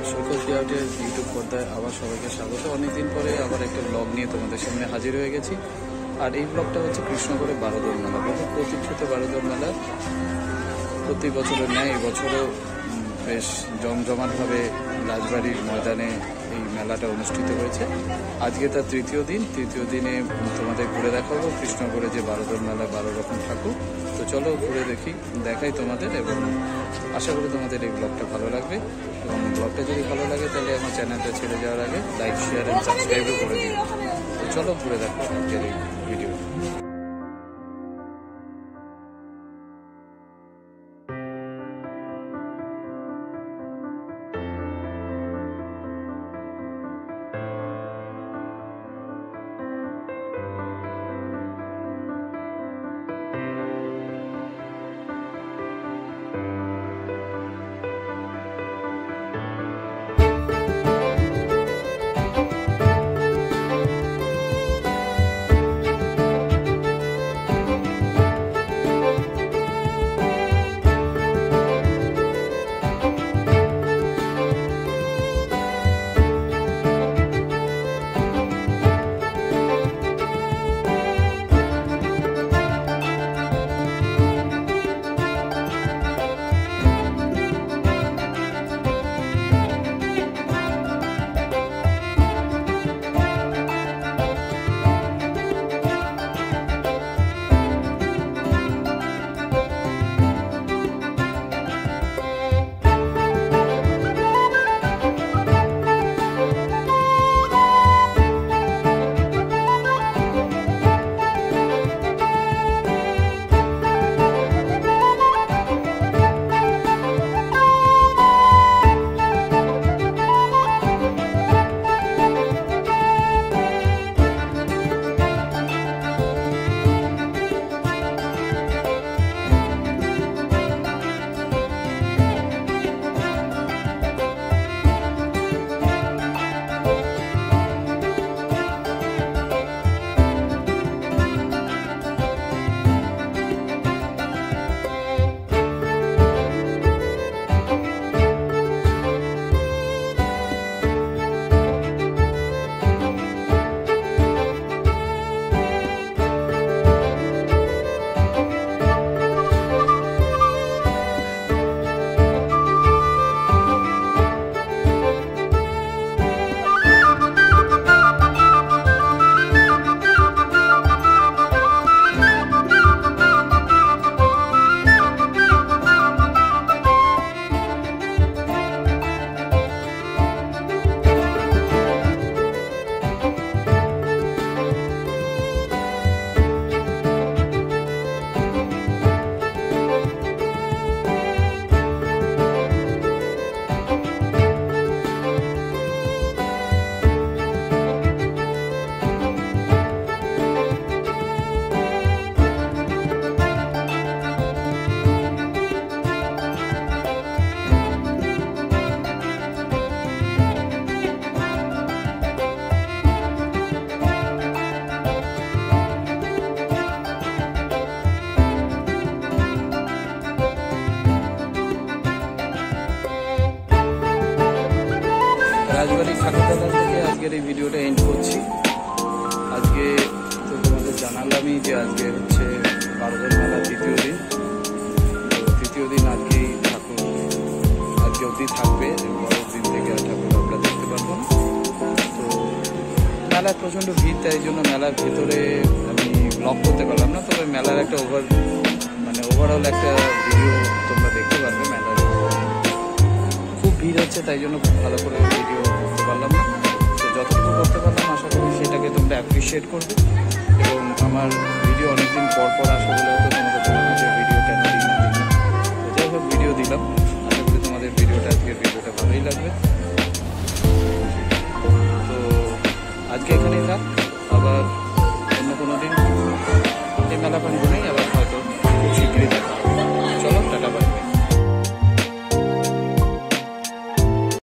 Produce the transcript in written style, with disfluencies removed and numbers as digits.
সৈকত আর্টের ইউটিউব পর্দায় আবার সবাইকে স্বাগত। অনেকদিন পরে আবার একটা ব্লগ নিয়ে তোমাদের সামনে হাজির হয়ে গেছি। আর এই ব্লগটা হচ্ছে কৃষ্ণগড়ে বারোদল মেলা। বহু প্রতীক্ষিত বারোদল মেলা, প্রতি বছরের ন্যায় এই বছরও বেশ জমজমাটভাবে রাজবাড়ির ময়দানে এই মেলাটা অনুষ্ঠিত হয়েছে। আজকে তার তৃতীয় দিনে তোমাদের ঘুরে দেখাবো কৃষ্ণগড়ে যে বারোদল মেলা, 12 রকম ঠাকুর। তো চলো ঘুরে দেখাই তোমাদের, এবং আশা করি তোমাদের এই ব্লগটা ভালো লাগবে। এবং ব্লগটা যদি ভালো লাগে তাহলে আমার চ্যানেলটা ছেড়ে যাওয়ার আগে লাইক, শেয়ার অ্যান্ড সাবস্ক্রাইবও করে দিও। তো চলো ঘুরে দেখো আজকের এই ভিডিও। রাজবাড়ি ঠাকুরদাদার থেকে আজকের এই ভিডিওটা এন্ড করছি। আজকে তো তোমাদের জানালামই যে আজকে হচ্ছে বারোদল মেলা তৃতীয় দিন। আজকেই ঠাকুর আজকে অবধি থাকবে, পরের দিন থেকে আর ঠাকুর আমরা দেখতে পারবো না। তো মেলায় প্রচণ্ড ভিড়, তাই জন্য মেলার ভেতরে আমি ব্লগ করতে পারলাম না। তবে মেলার একটা ওভারঅল একটা ভিডিও তোমরা দেখতে পারবে। মেলার খুব ভিড় হচ্ছে, তাই জন্য খুব ভালো করে ভিডিও করতে পারলাম না। তো যতটুকু করতে পারলাম আশা করি সেটাকে তোমরা অ্যাপ্রিসিয়েট করবে। এবং আমার ভিডিও অনেকদিন পর আসা বলে হয়তো তোমাদের বলা হয় যে ভিডিও কেন দিই না। যাই হোক ভিডিও দিলাম, আশা করি তোমাদের আজকের ভিডিওটা ভালোই লাগবে। তো আজকে এখানেই থাক, আবার